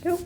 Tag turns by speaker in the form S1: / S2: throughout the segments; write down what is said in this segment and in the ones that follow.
S1: Go.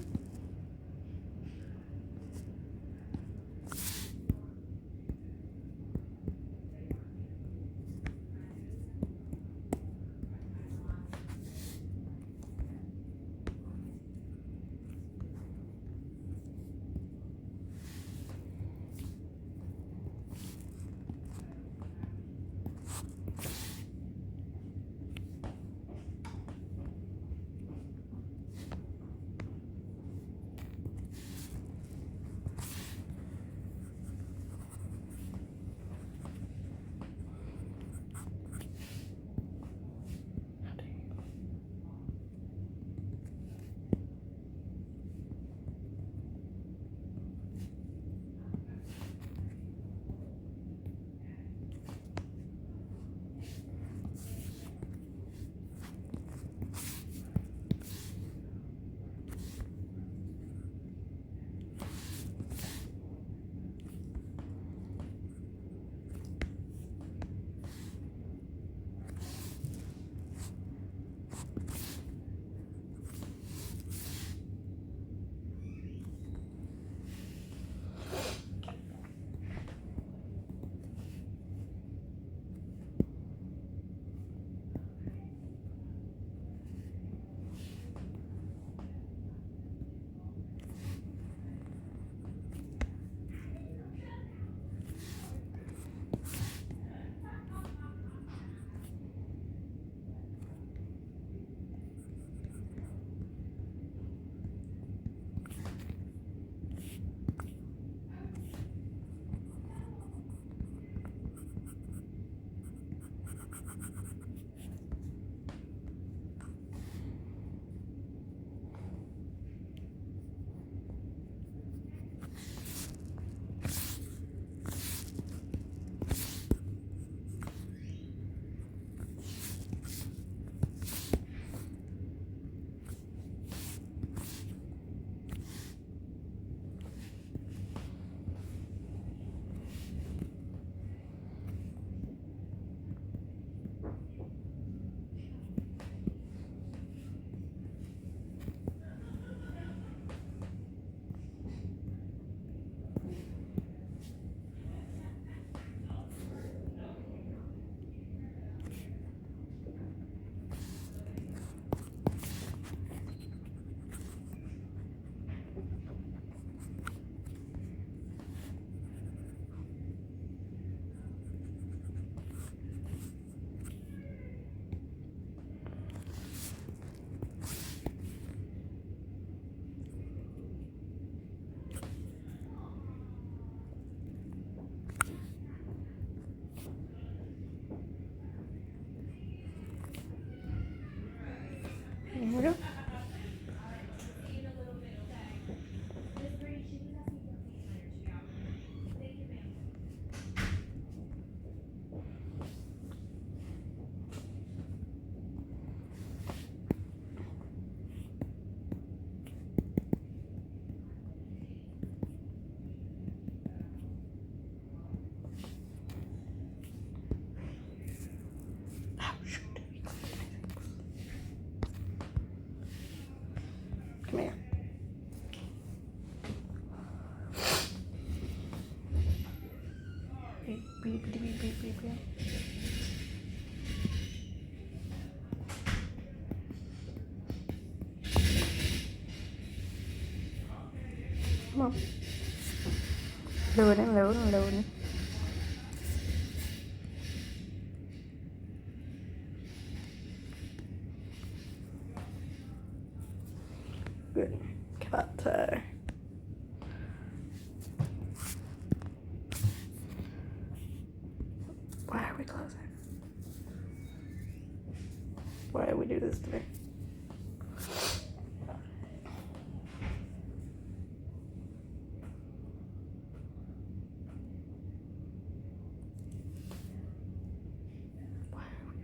S1: There we go. Oh, shoot. Come here. Beep, beep, beep, beep, beep, beep, beep. Come on. Loading, loading, loading. Good. Cut. Why are we closing? Why do we do this today? Why are we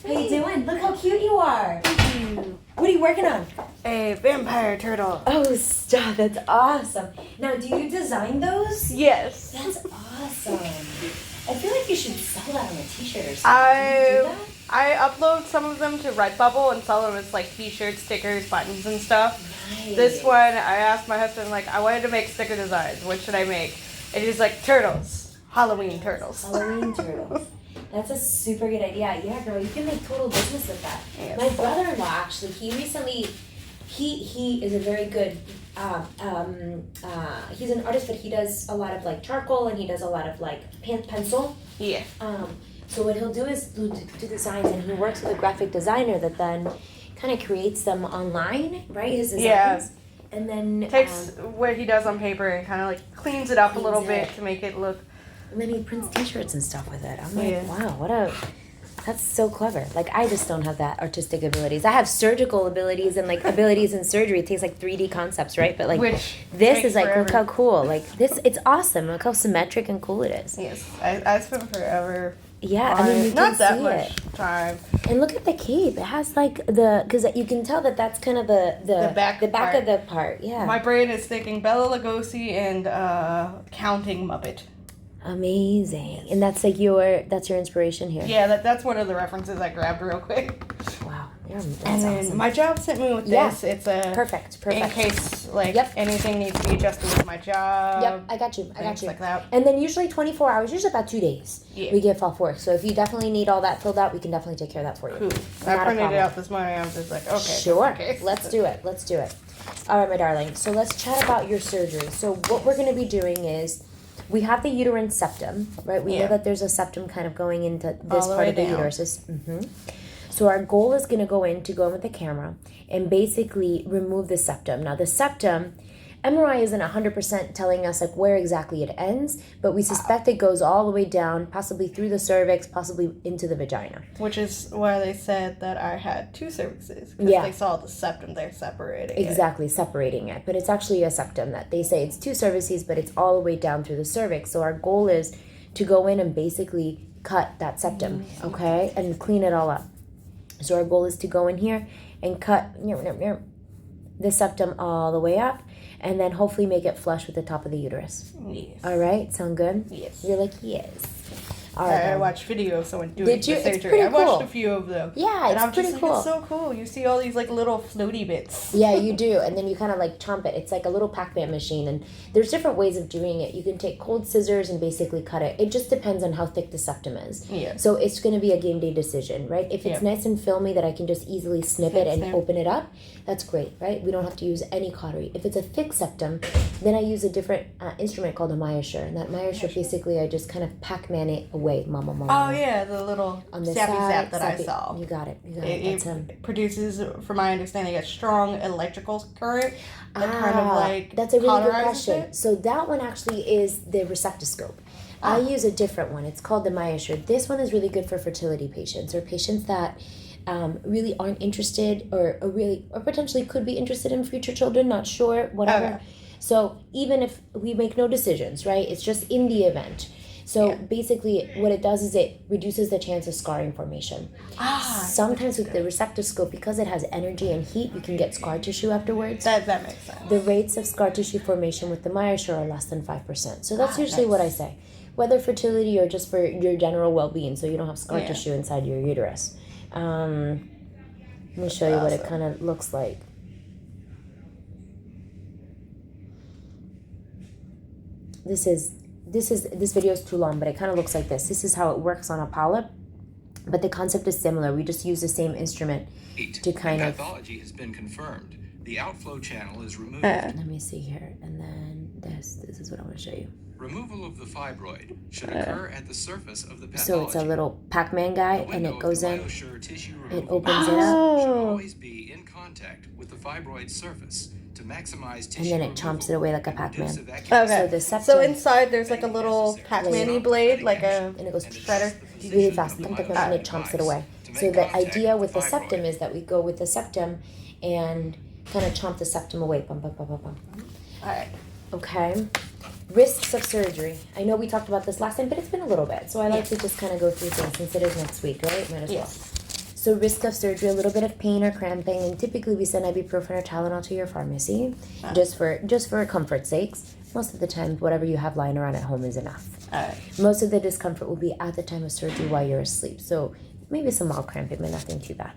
S2: How you doing? Look how cute you are. What are you working on?
S1: A vampire turtle.
S2: Oh, stop. That's awesome. Now, do you design those?
S1: Yes.
S2: That's awesome. I feel like you should sell that on a t-shirt or something. Can you do that?
S1: I upload some of them to Redbubble and sell them as like t-shirts, stickers, buttons, and stuff.
S2: Nice.
S1: This one, I asked my husband, like, I wanted to make sticker designs. What should I make? And he's like, turtles. Halloween turtles.
S2: Halloween turtles. That's a super good idea. Yeah, girl, you can make total business with that.
S1: Yes.
S2: My brother-in-law, actually, he recently, he is a very good, he's an artist, but he does a lot of like charcoal and he does a lot of like pencil.
S1: Yeah.
S2: So what he'll do is do designs, and he works with a graphic designer that then kind of creates them online, right? His designs.
S1: Yeah.
S2: And then
S1: Takes what he does on paper and kind of like cleans it up a little
S2: Cleans
S1: bit
S2: it.
S1: to make it look.
S2: and then he prints t-shirts and stuff with it. I'm like,
S1: Yeah.
S2: wow, that's so clever. Like, I just don't have that artistic abilities. I have surgical abilities and like abilities in surgery. It takes like 3D concepts, right? But like
S1: Which
S2: this
S1: takes
S2: is like, look
S1: forever.
S2: how cool. Like this, it's awesome. Look how symmetric and cool it is.
S1: Yes. I spent forever.
S2: Yeah, I mean, you
S1: Not
S2: can
S1: that
S2: see
S1: much
S2: it.
S1: time.
S2: And look at the cape. It has like because you can tell that that's kind of the
S1: back
S2: of
S1: part.
S2: the part. Yeah.
S1: My brain is thinking Bela Lugosi and Counting Muppet.
S2: Amazing. And that's like that's your inspiration here.
S1: Yeah, that's one of the references I grabbed real quick.
S2: Wow.
S1: And
S2: That's
S1: then
S2: awesome.
S1: my job sent me with
S2: Yeah.
S1: this. It's a
S2: Perfect.
S1: in case like
S2: Yep.
S1: anything needs to be adjusted with my job.
S2: Yep, I got you. I got
S1: things
S2: you.
S1: like that.
S2: And then usually 24 hours, usually about 2 days,
S1: Yeah.
S2: we get off work. So if you definitely need all that filled out, we can definitely take care of that for you.
S1: Cool.
S2: Not
S1: I
S2: a
S1: printed it
S2: problem.
S1: out this morning. I was just like, okay.
S2: Sure.
S1: Okay.
S2: Let's do it. Let's do it. All right, my darling. So let's chat about your surgery. So what we're going to be doing is we have the uterine septum, right? We know
S1: Yeah.
S2: that there's a septum kind of going into this
S1: All the
S2: part
S1: way
S2: of the
S1: down.
S2: uterus. So our goal is going to go in with the camera and basically remove the septum. Now the septum, MRI isn't 100% telling us like where exactly it ends, but we suspect it goes all the way down, possibly through the cervix, possibly into the vagina.
S1: Which is why they said that I had two cervixes. Because
S2: Yeah.
S1: they saw the septum there separating it.
S2: Exactly, separating it. But it's actually a septum that they say it's two cervices, but it's all the way down through the cervix. So our goal is to go in and basically cut that septum, okay, and clean it all up. So our goal is to go in here and cut the septum all the way up, and then hopefully make it flush with the top of the uterus.
S1: Yes.
S2: All right, sound good?
S1: Yes.
S2: You're like, yes. All right.
S1: I
S2: then.
S1: watched video of someone doing
S2: Did
S1: the
S2: you? It's
S1: surgery.
S2: pretty
S1: I watched
S2: cool.
S1: a few of them.
S2: Yeah,
S1: and
S2: it's
S1: I'm
S2: pretty
S1: just
S2: cool.
S1: like, it's so cool. You see all these like little floaty bits.
S2: Yeah, you do. And then you kind of like chomp it. It's like a little Pac-Man machine. And there's different ways of doing it. You can take cold scissors and basically cut it. It just depends on how thick the septum is.
S1: Yeah.
S2: So it's going to be a game day decision, right? If it's nice and filmy that I can just easily snip it and
S1: Snip.
S2: open it up, that's great, right? We don't have to use any cautery. If it's a thick septum, then I use a different instrument called a myosure. And that myosure, basically, I just kind of Pac-Man it away, mama.
S1: Oh yeah, the little
S2: On the
S1: sappy
S2: side,
S1: zap that I
S2: sappy-
S1: saw.
S2: You got it. You got it.
S1: It
S2: That's him.
S1: produces, from my understanding, a strong electrical current that kind of like
S2: that's a really good
S1: cauterizes
S2: question.
S1: it.
S2: So that one actually is the receptoscope. I use a different one. It's called the myosure. This one is really good for fertility patients or patients that really aren't interested or potentially could be interested in future children, not sure, whatever.
S1: Okay.
S2: So even if we make no decisions, right? It's just in the event. So basically what it does is it reduces the chance of scarring formation. Sometimes with the receptoscope, because it has energy and heat, you can get scar tissue afterwards.
S1: That makes sense.
S2: The rates of scar tissue formation with the myosure are less than 5%. So that's usually what I say. Whether fertility or just for your general well-being, so you don't have scar tissue inside your uterus. Let me show you what it kind of looks like. This video is too long, but it kind of looks like this. This is how it works on a polyp, but the concept is similar. We just use the same instrument to kind of...
S3: Pathology has been confirmed. The outflow channel is removed.
S2: Let me see here, and then this is what I want to show you.
S3: Removal of the fibroid should occur at the surface of the pathology.
S2: So it's a little Pac-Man guy,
S3: The
S2: and
S3: window
S2: it goes
S3: of the
S2: in,
S3: myosure tissue
S2: it
S3: removal
S2: opens it up,
S3: should
S1: Oh.
S3: always be in contact with the fibroid surface to maximize
S2: and
S3: tissue
S2: then it chomps it away like a
S3: removal and reduce
S2: Pac-Man.
S3: evacuation.
S1: Okay.
S2: So the
S1: So
S2: septum,
S1: inside there's like a little Pac-Man-y blade, like a
S2: and it goes
S1: shredder.
S2: really fast, and it chomps it away. So the idea with the septum is that we go with the septum and kind of chomp the septum away. Bum, bum, bum, bum, bum.
S1: Alright.
S2: Okay. Risks of surgery. I know we talked about this last time, but it's been a little bit. So I like to just kind of go through things since it is next week, right? Might as well.
S1: Yes.
S2: So risk of surgery, a little bit of pain or cramping, and typically we send ibuprofen or Tylenol to your pharmacy, just for comfort sakes. Most of the time, whatever you have lying around at home is enough. Most of the discomfort will be at the time of surgery while you're asleep. So maybe some mild cramping, but nothing too bad.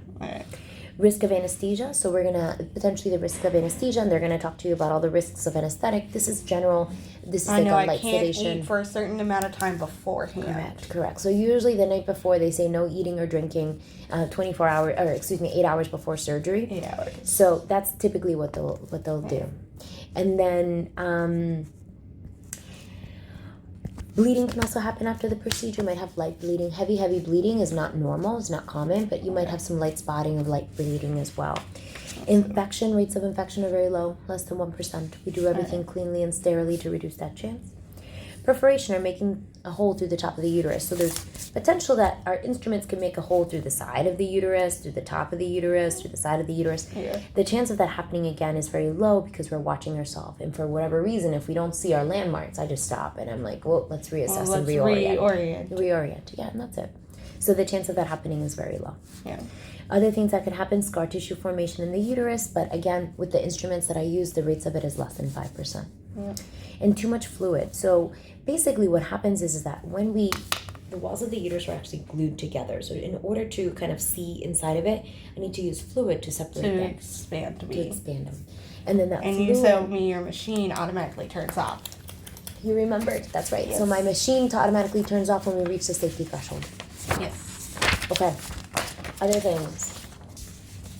S2: Risk of anesthesia. So we're going to, potentially the risk of anesthesia, and they're going to talk to you about all the risks of anesthetic. This is general. This is like a light sedation.
S1: I can't eat for a certain amount of time beforehand.
S2: Correct. So usually the night before, they say no eating or drinking 8 hours before surgery.
S1: 8 hours.
S2: So that's typically what they'll do. And then bleeding can also happen after the procedure. You might have light bleeding. Heavy bleeding is not normal. It's not common, but you might have some light spotting of light bleeding as well. Infection, rates of infection are very low, less than 1%. We do everything cleanly and sterilely to reduce that chance. Perforation, or making a hole through the top of the uterus. So there's potential that our instruments can make a hole through the side of the uterus, through the top of the uterus, through the side of the uterus. Yeah. The chance of that happening again is very low because we're watching ourselves. And for whatever reason, if we don't see our landmarks, I just stop and I'm like, well, let's reassess and reorient. Reorient, yeah, and that's it. So the chance of that happening is very low.
S1: Yeah.
S2: Other things that could happen, scar tissue formation in the uterus, but again, with the instruments that I use, the rates of it is less than 5%. Yeah. And too much fluid. So basically what happens is that when the walls of the uterus are actually glued together. So in order to kind of see inside of it, I need to use fluid to separate them. To expand them. And then that fluid...
S1: And you told me your machine automatically turns off.
S2: You remembered. That's right. Yes. So my machine automatically turns off when we reach the safety threshold.
S1: Yes.
S2: Okay. Other things.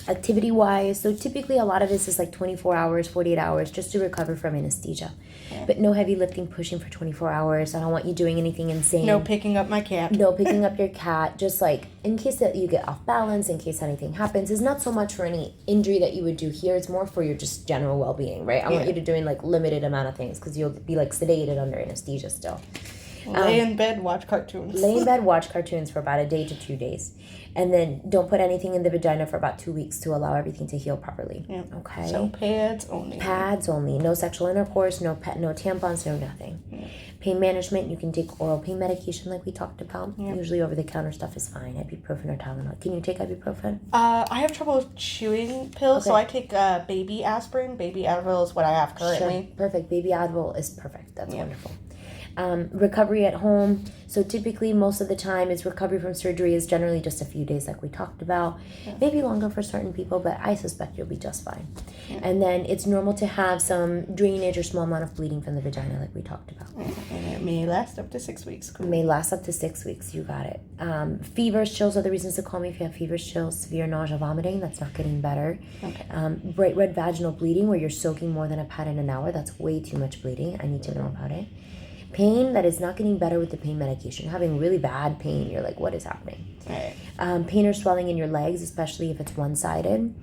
S2: Activity-wise, so typically a lot of this is like 24 hours, 48 hours, just to recover from anesthesia. Yeah. But no heavy lifting, pushing for 24 hours. I don't want you doing anything insane.
S1: No picking up my cat.
S2: No picking up your cat. Just like in case that you get off balance, in case anything happens. It's not so much for any injury that you would do here. It's more for your just general well-being, right? I want you to doing like limited amount of things because you'll be like sedated under anesthesia still.
S1: Lay in bed, watch cartoons.
S2: Lay in bed, watch cartoons for about a day to 2 days. And then don't put anything in the vagina for about 2 weeks to allow everything to heal properly. Yeah. Okay?
S1: So pads only.
S2: Pads only. No sexual intercourse, no tampons, no nothing. Yeah. Pain management, you can take oral pain medication like we talked about. Yeah. Usually over-the-counter stuff is fine. Ibuprofen or Tylenol. Can you take ibuprofen?
S1: I have trouble with chewing pills, so I take baby aspirin. Baby Advil is what I have currently.
S2: Sure. Perfect. Baby Advil is perfect. That's wonderful. Recovery at home. So typically most of the time is recovery from surgery is generally just a few days like we talked about. Yeah. Maybe longer for certain people, but I suspect you'll be just fine. Yeah. And then it's normal to have some drainage or small amount of bleeding from the vagina like we talked about.
S1: And it may last up to 6 weeks.
S2: Cool. May last up to 6 weeks. You got it. Fevers, chills are the reasons to call me if you have fevers, chills, severe nausea, vomiting. That's not getting better. Okay. Bright red vaginal bleeding where you're soaking more than a pad in an hour. That's way too much bleeding. I need to know about it. Pain that is not getting better with the pain medication. Having really bad pain. You're like, what is happening? Right. Pain or swelling in your legs, especially if it's one-sided.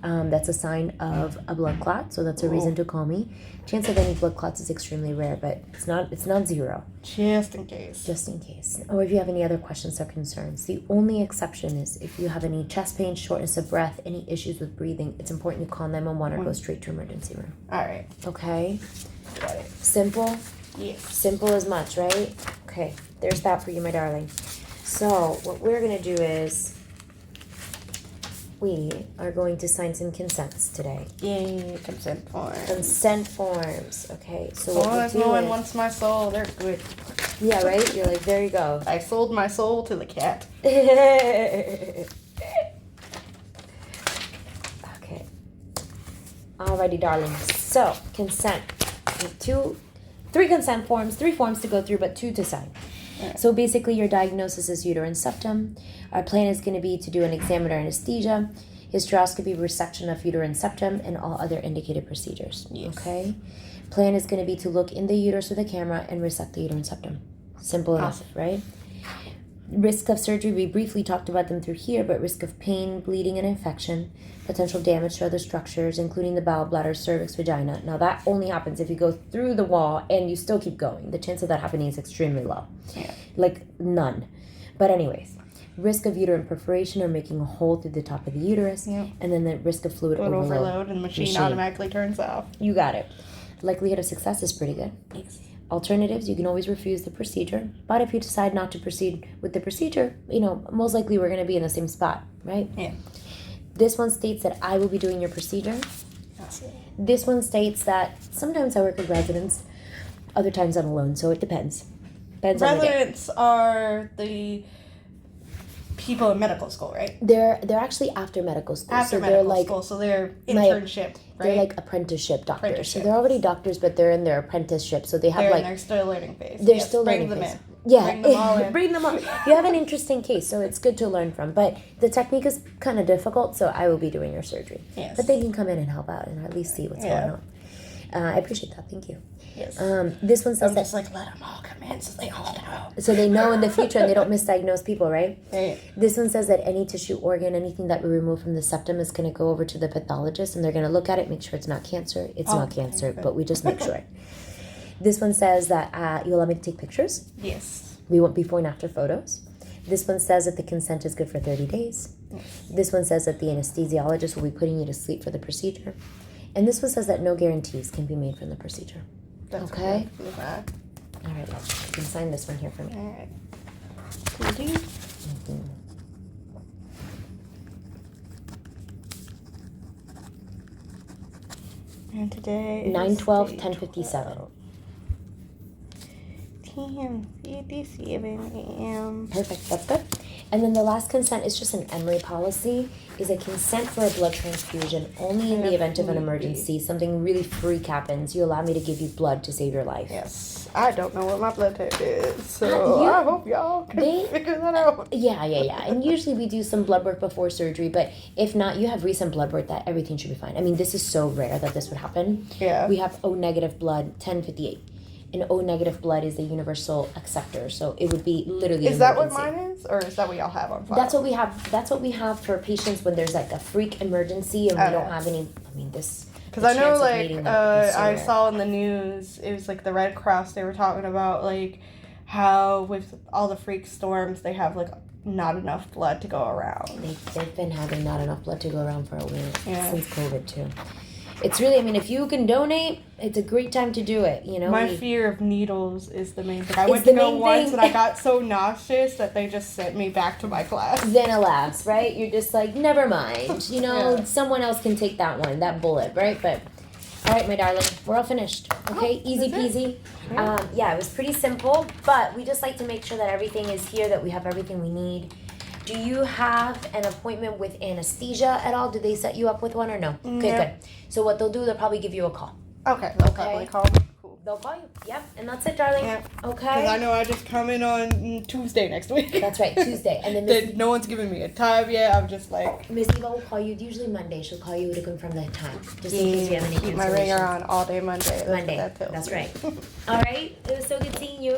S2: That's a sign of a blood clot, so that's a reason to call me. Chance of any blood clots is extremely rare, but it's not zero.
S1: Just in case.
S2: Just in case. Or if you have any other questions or concerns. The only exception is if you have any chest pain, shortness of breath, any issues with breathing, it's important you call 911 or go straight to emergency room.
S1: All right.
S2: Okay?
S1: Got it.
S2: Simple?
S1: Yes.
S2: Simple as much, right? Okay, there's that for you, my darling. So what we're going to do is we are going to sign some consents today.
S1: Yay, consent forms.
S2: Consent forms. Okay, so what
S1: as no one wants my soul, they're good.
S2: Yeah, right? You're like, there you go.
S1: I sold my soul to the cat.
S2: Okay. Alrighty, darling. So, consent. 3 consent forms, 3 forms to go through, but 2 to sign. Right. So basically your diagnosis is uterine septum. Our plan is going to be to do an exam under anesthesia, hysteroscopy, resection of uterine septum, and all other indicated procedures. Yes. Okay? Plan is going to be to look in the uterus with a camera and resect the uterine septum. Simple enough, right? Risk of surgery, we briefly talked about them through here, but risk of pain, bleeding, and infection, potential damage to other structures, including the bowel, bladder, cervix, vagina. Now, that only happens if you go through the wall and you still keep going. The chance of that happening is extremely low. Yeah. Like, none. But anyways, risk of uterine perforation or making a hole through the top of the uterus, and then the risk of fluid overload.
S1: And the machine automatically turns off.
S2: You got it. Likelihood of success is pretty good.
S1: Yes.
S2: alternatives. You can always refuse the procedure. But if you decide not to proceed with the procedure, most likely we're going to be in the same spot, right?
S1: Yeah.
S2: This one states that I will be doing your procedure. This one states that sometimes I work with residents, other times I'm alone, so it depends. Depends on the day.
S1: Residents are the people in medical school, right?
S2: They're actually after medical school.
S1: After
S2: so
S1: medical
S2: they're like,
S1: school, so they're internship, right?
S2: They're like apprenticeship doctors. So
S1: Apprenticeship.
S2: they're already doctors, but they're in their apprenticeship. So they have
S1: They're
S2: like
S1: in their still learning phase.
S2: they're
S1: Yes,
S2: still
S1: bring
S2: learning
S1: them
S2: phase.
S1: in.
S2: Yeah,
S1: Bring them all in.
S2: Bring them all. You have an interesting case, so it's good to learn from. But the technique is kind of difficult, so I will be doing your surgery.
S1: Yes.
S2: But they can come in and help out and at least see what's
S1: Yeah.
S2: going on. I appreciate that. Thank you.
S1: Yes.
S2: This one says
S1: I'm
S2: that
S1: just like, let them all come in so they all know.
S2: so they know in the future and they don't misdiagnose people, right?
S1: Right.
S2: This one says that any tissue, organ, anything that we remove from the septum is going to go over to the pathologist and they're going to look at it, make sure it's not cancer. It's not cancer,
S1: okay.
S2: but we just make sure. This one says that you allow me to take pictures.
S1: Yes.
S2: We want before and after photos. This one says that the consent is good for 30 days.
S1: Yes.
S2: This one says that the anesthesiologist will be putting you to sleep for the procedure. And this one says that no guarantees can be made from the procedure.
S1: That's
S2: Okay.
S1: good. Yeah.
S2: All right, love. You can sign this one here for me.
S1: All right. Cool. And today is
S2: 9/12/10/57.
S1: 10:57 a.m.
S2: Perfect. That's good. And then the last consent is just an Emory policy, is a consent for a blood transfusion only in the event of an emergency. Something really freak happens. You allow me to give you blood to save your life.
S1: Yes. I don't know what my blood type is, so I hope y'all can figure that out.
S2: Yeah. And usually we do some blood work before surgery, but if not, you have recent blood work that everything should be fine. I mean, this is so rare that this would happen.
S1: Yeah.
S2: We have O negative blood, 1058. And O negative blood is the universal acceptor, so it would be literally.
S1: Is that what
S2: emergency.
S1: mine is, or is that what y'all have on file?
S2: That's what we have. That's what we have for patients when there's like a freak emergency and we don't have any. I mean, this.
S1: Because I know, like,
S2: so
S1: I
S2: rare.
S1: saw in the news, it was like the Red Cross. They were talking about like how with all the freak storms, they have like not enough blood to go around.
S2: They've been having not enough blood to go around for a while since COVID too. It's really, I mean, if you can donate, it's a great time to do it,
S1: My fear of needles is the main thing. I went to go once and I got so nauseous that they just sent me back to my class.
S2: Then alas, right? You're just like, never mind. Someone else can take that one, that bullet, right? But, all right, my darling, we're all finished. Okay, easy peasy. It was pretty simple, but we just like to make sure that everything is here, that we have everything we need. Do you have an appointment with anesthesia at all? Do they set you up with one or no? Okay, good. So what they'll do, they'll probably give you a call.
S1: Okay, they'll probably call me. Cool.
S2: They'll call you. Yep, and that's it, darling.
S1: Yeah.
S2: Okay.
S1: Because I know I just come in on Tuesday next week.
S2: That's right, Tuesday. And then
S1: no one's giving me a time yet. I'm just like...
S2: Miss Eva will call you, usually Monday. She'll call you to confirm the time. Just in case you have any
S1: keep my ringer
S2: cancellations.
S1: on all day Monday.
S2: Monday.
S1: That's
S2: That's right. All right. It was so good seeing you.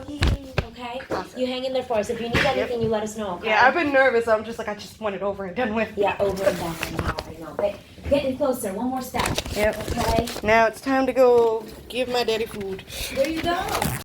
S2: Okay.
S1: Awesome.
S2: You hang in there for us. If you need anything, you let us know. Okay?
S1: Yeah, I've been nervous. I'm just like, I just want it over and done with.
S2: Yeah, over and back. I know. But getting closer. One more step.
S1: Yep.
S2: Okay.
S1: Now it's time to go give my daddy food.
S2: There you go.